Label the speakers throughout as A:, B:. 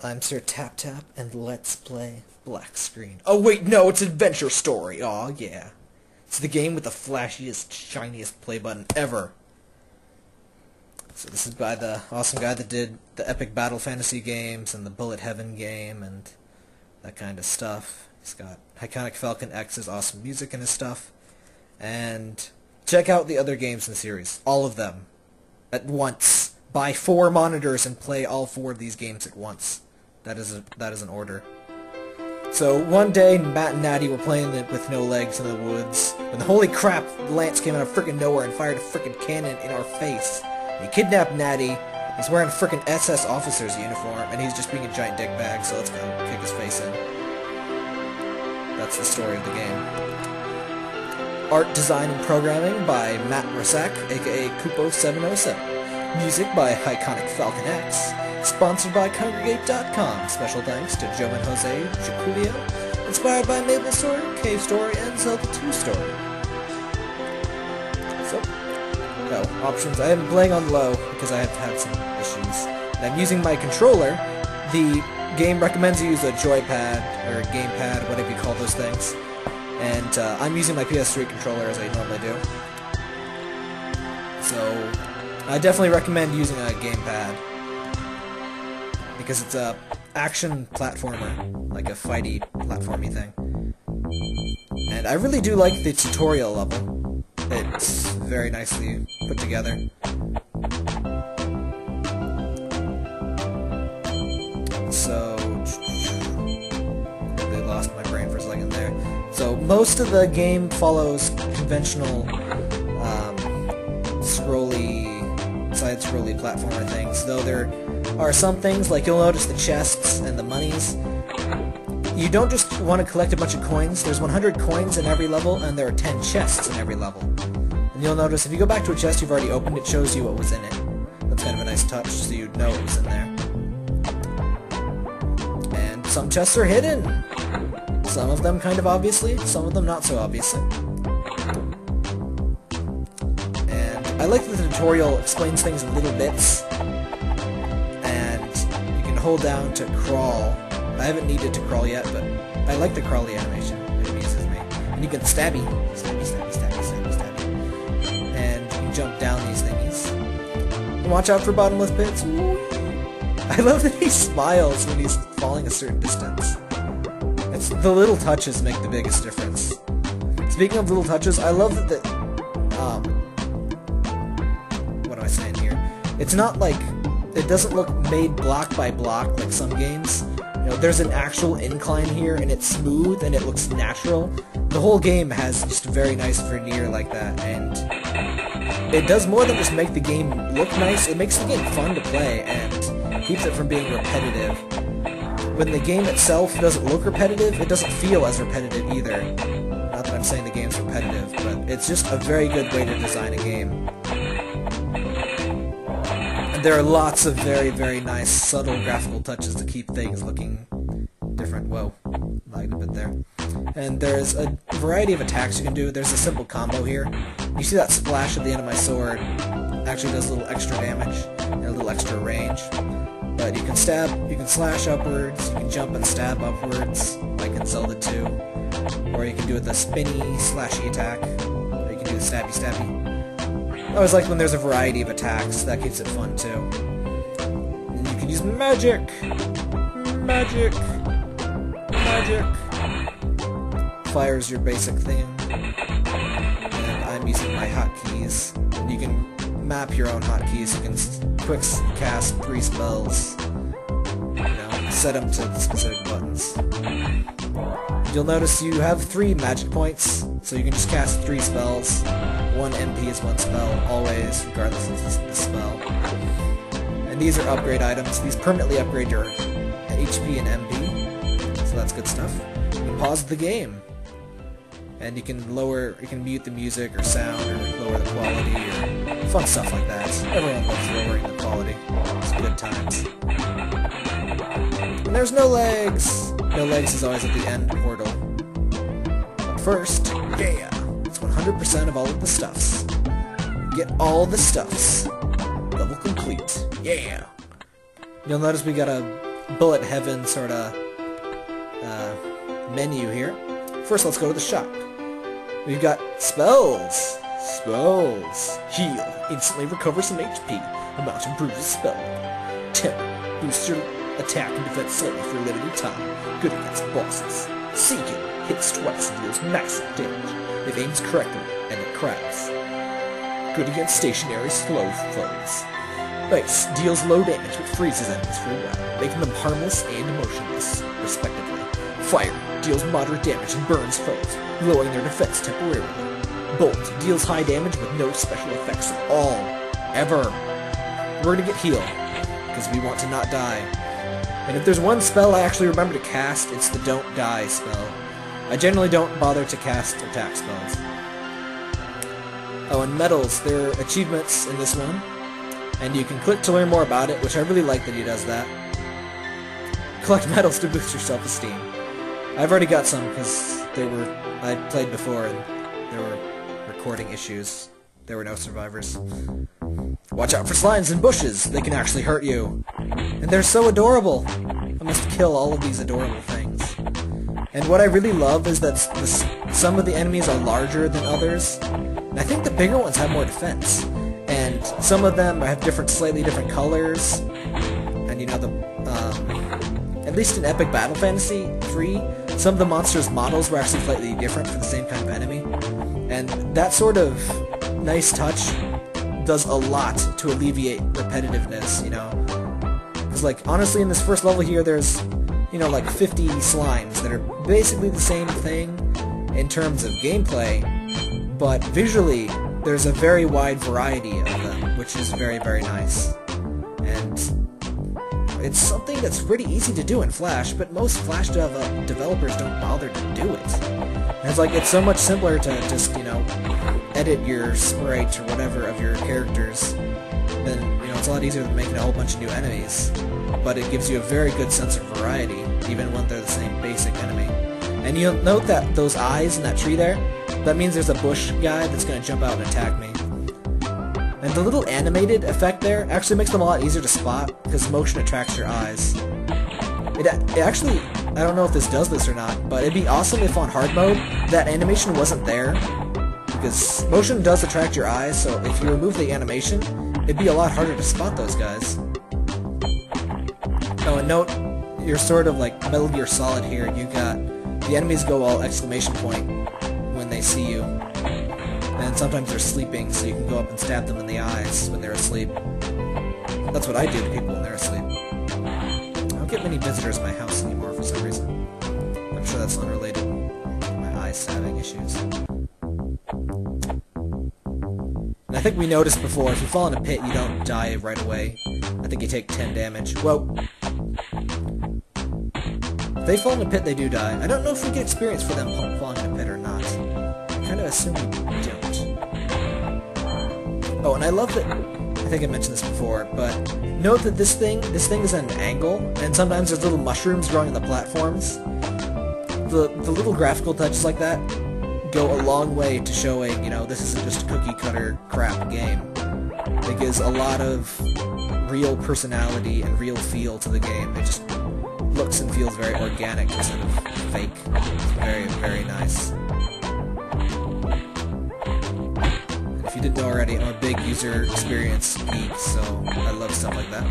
A: I'm Sir Tap Tap, and let's play Black Screen. Oh wait, no, it's Adventure Story. Aw, yeah. It's the game with the flashiest, shiniest play button ever. So this is by the awesome guy that did the epic Battle Fantasy games and the Bullet Heaven game and that kind of stuff. He's got Iconic Falcon X's awesome music in his stuff. And check out the other games in the series. All of them. At once. Buy 4 monitors and play all 4 of these games at once. That is an order. So one day, Matt and Natty were playing with no legs in the woods, when holy crap, Lance came out of frickin' nowhere and fired a frickin' cannon in our face. He kidnapped Natty. He's wearing a frickin' SS officer's uniform, and he's just being a giant dickbag, so let's go kick his face in. That's the story of the game. Art design and programming by Matt Rasak, aka Kupo707. Music by Iconic Falcon X. Sponsored by Congregate.com. Special thanks to Joe and Jose Jaculio. Inspired by Maple Story, Cave Story, and Zelda 2 Story. So, options. I am playing on low because I have had some issues. And I'm using my controller. The game recommends you use a joypad, or gamepad, whatever you call those things. And I'm using my PS3 controller as I normally do. So, I definitely recommend using a gamepad. Because it's a action platformer, like a fighty platformy thing. And I really do like the tutorial level. It's very nicely put together. So, I really lost my brain for a second there. So most of the game follows conventional side-scrolly platformer things, though there are some things, like you'll notice the chests and the monies. You don't just want to collect a bunch of coins. There's 100 coins in every level, and there are 10 chests in every level. And you'll notice if you go back to a chest you've already opened, it shows you what was in it. That's kind of a nice touch, so you'd know what was in there. And some chests are hidden. Some of them kind of obviously, some of them not so obviously. And I like that the tutorial explains things in little bits. You can hold down to crawl. I haven't needed to crawl yet, but I like the crawly animation. It amuses me. And you can stabby. And you can jump down these thingies. And watch out for bottomless pits. Ooh. I love that he smiles when he's falling a certain distance. It's the little touches make the biggest difference. Speaking of little touches, I love that what am I saying here? It's not like it doesn't look made block by block like some games. You know, there's an actual incline here, and it's smooth, and it looks natural. The whole game has just a very nice veneer like that, and it does more than just make the game look nice. It makes the game fun to play, and keeps it from being repetitive. When the game itself doesn't look repetitive, it doesn't feel as repetitive either. Not that I'm saying the game's repetitive, but it's just a very good way to design a game. There are lots of very, very nice, subtle graphical touches to keep things looking different. Whoa, lagged a bit there. And there's a variety of attacks you can do. There's a simple combo here. You see that splash at the end of my sword. Actually does a little extra damage and a little extra range. But you can stab, you can slash upwards, you can jump and stab upwards, like in Zelda 2. Or you can do the spinny, slashy attack. Or you can do the stabby, stabby. I always like when there's a variety of attacks. That keeps it fun, too. And you can use magic! Magic! Magic! Fire's your basic thing. And I'm using my hotkeys. And you can map your own hotkeys. You can quick cast 3 spells. You know, set them to the specific buttons. You'll notice you have 3 magic points, so you can just cast 3 spells. 1 MP is 1 spell, always, regardless of the spell. And these are upgrade items. These permanently upgrade your HP and MP, so that's good stuff. You can pause the game, and you can mute the music or sound, or lower the quality, or fun stuff like that. Everyone loves lowering the quality. It's good times. And there's no legs! No legs is always at the end portal. But first, yeah! 100% of all of the stuffs. Get all the stuffs. Level complete. Yeah! You'll notice we got a bullet heaven sort of menu here. First, let's go to the shop. We've got spells. Spells. Heal. Instantly recover some HP. Amount improves the spell. Temper. Boosts your attack and defense slightly for a limited time. Good against bosses. Seeking. Hits twice and deals massive damage. If aims correctly and it cracks. Good against stationary slow foes. Ice. Deals low damage but freezes enemies for a while, making them harmless and motionless, respectively. Fire. Deals moderate damage and burns foes, lowering their defense temporarily. Bolt. Deals high damage with no special effects at all. Ever. We're gonna get healed, because we want to not die. And if there's one spell I actually remember to cast, it's the Don't Die spell. I generally don't bother to cast attack spells. Oh, and medals. There are achievements in this one, and you can click to learn more about it, which I really like that he does that. Collect medals to boost your self-esteem. I've already got some, because I played before, and there were recording issues. There were no survivors. Watch out for slimes and bushes! They can actually hurt you! And they're so adorable! I must kill all of these adorable things. And what I really love is that some of the enemies are larger than others, and I think the bigger ones have more defense. And some of them have slightly different colors, and you know, at least in Epic Battle Fantasy 3, some of the monsters' models were actually slightly different for the same kind of enemy. And that sort of nice touch does a lot to alleviate repetitiveness, you know. Because, like, honestly, in this first level here, there's, you know, like 50 slimes that are basically the same thing in terms of gameplay, but visually, there's a very wide variety of them, which is very, very nice. And it's something that's pretty easy to do in Flash, but most Flash developers don't bother to do it. And it's so much simpler to just, you know, edit your sprite or whatever of your characters. Then, you know, it's a lot easier than making a whole bunch of new enemies. But it gives you a very good sense of variety, even when they're the same basic enemy. And you'll note that those eyes in that tree there, that means there's a bush guy that's going to jump out and attack me. And the little animated effect there actually makes them a lot easier to spot, because motion attracts your eyes. It actually, I don't know if this does this or not, but it'd be awesome if on hard mode, that animation wasn't there, because motion does attract your eyes, so if you remove the animation, it'd be a lot harder to spot those guys. Oh, and note, you're sort of like Metal Gear Solid here. You got the enemies go all exclamation point when they see you. And sometimes they're sleeping, so you can go up and stab them in the eyes when they're asleep. That's what I do to people when they're asleep. I don't get many visitors in my house anymore for some reason. I'm sure that's unrelated to my eye stabbing issues. And I think we noticed before, if you fall in a pit, you don't die right away. I think you take 10 damage. Whoa. If they fall in a pit, they do die. I don't know if we get experience for them falling in a pit or not. I kind of assume we don't. Oh, and I love that, I think I mentioned this before, but note that this thing is at an angle, and sometimes there's little mushrooms growing on the platforms. The little graphical touches like that go a long way to showing, you know, this isn't just a cookie-cutter crap game. It gives a lot of real personality and real feel to the game. It just looks and feels very organic instead of fake. It's very, very nice. If you didn't know already, I'm a big user experience geek, so I love stuff like that.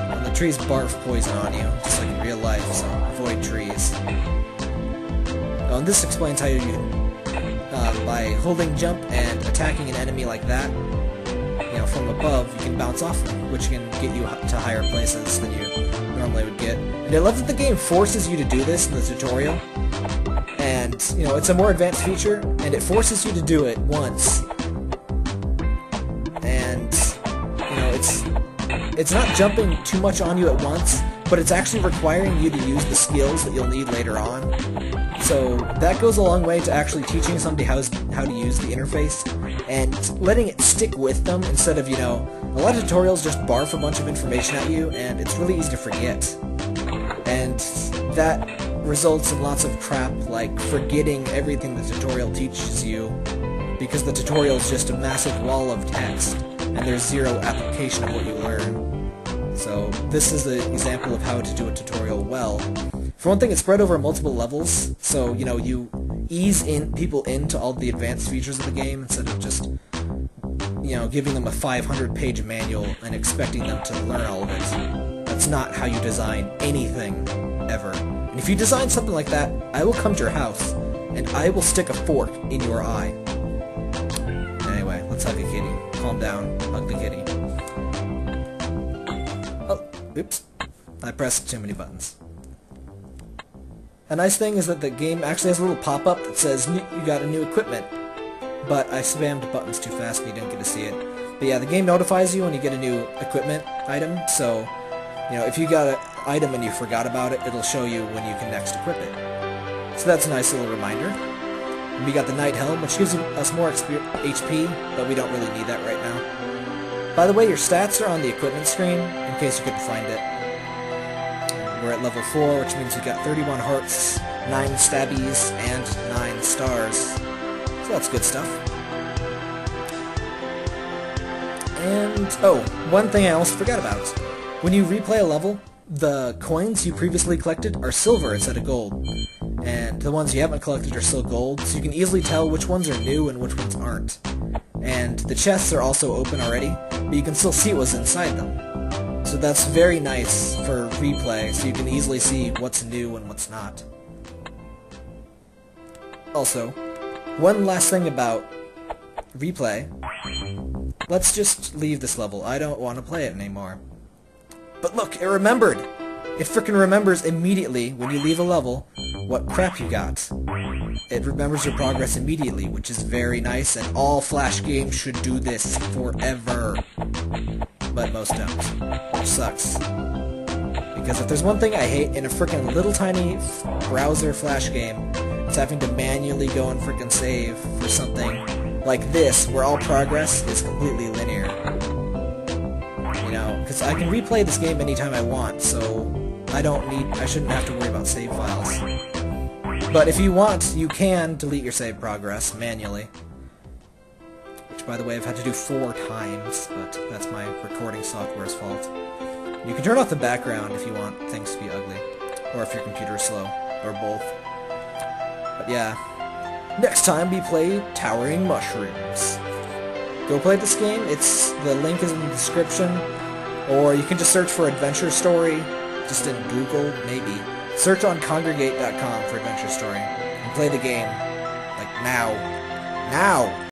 A: And the trees barf poison on you, just like in real life, so avoid trees. Oh, and this explains how you can, by holding jump and attacking an enemy like that, you know, from above, you can bounce off them, which can get you to higher places than you normally would get. And I love that the game forces you to do this in the tutorial. And, you know, it's a more advanced feature, and it forces you to do it once. And, you know, it's not jumping too much on you at once, but it's actually requiring you to use the skills that you'll need later on. So that goes a long way to actually teaching somebody how to use the interface, and letting it stick with them instead of, you know, a lot of tutorials just barf a bunch of information at you, and it's really easy to forget. And that results in lots of crap, like forgetting everything the tutorial teaches you, because the tutorial is just a massive wall of text, and there's zero application of what you learn. So this is the example of how to do a tutorial well. For one thing, it's spread over multiple levels, so, you know, you ease people into all the advanced features of the game instead of just, you know, giving them a 500-page manual and expecting them to learn all of it. That's not how you design anything, ever. And if you design something like that, I will come to your house, and I will stick a fork in your eye. Anyway, let's hug a kitty. Calm down, hug the kitty. Oh, oops. I pressed too many buttons. A nice thing is that the game actually has a little pop-up that says, you got a new equipment. But I spammed buttons too fast and you didn't get to see it. But yeah, the game notifies you when you get a new equipment item, so, you know, if you got an item and you forgot about it, it'll show you when you can next equip it. So that's a nice little reminder. And we got the Knight Helm, which gives us more HP, but we don't really need that right now. By the way, your stats are on the equipment screen, in case you couldn't find it. We're at level 4, which means we got 31 hearts, 9 stabbies, and 9 stars. So that's good stuff. And, oh, one thing I almost forgot about. When you replay a level, the coins you previously collected are silver instead of gold. And the ones you haven't collected are still gold, so you can easily tell which ones are new and which ones aren't. And the chests are also open already, but you can still see what's inside them. So that's very nice for replay, so you can easily see what's new and what's not. Also, one last thing about replay. Let's just leave this level. I don't want to play it anymore. But look, it remembered! It frickin' remembers immediately when you leave a level what crap you got. It remembers your progress immediately, which is very nice, and all Flash games should do this forever. But most don't, which sucks. Because if there's one thing I hate in a frickin' little tiny browser Flash game, it's having to manually go and frickin' save for something like this, where all progress is completely linear. You know, because I can replay this game anytime I want, so I shouldn't have to worry about save files. But if you want, you can delete your save progress manually. Which, by the way, I've had to do 4 times, but that's my recording software's fault. You can turn off the background if you want things to be ugly, or if your computer is slow, or both. But yeah, next time we play Towering Mushrooms. Go play this game, the link is in the description, or you can just search for Adventure Story, just in Google, maybe. Search on Congregate.com for Adventure Story, and play the game, like now. Now!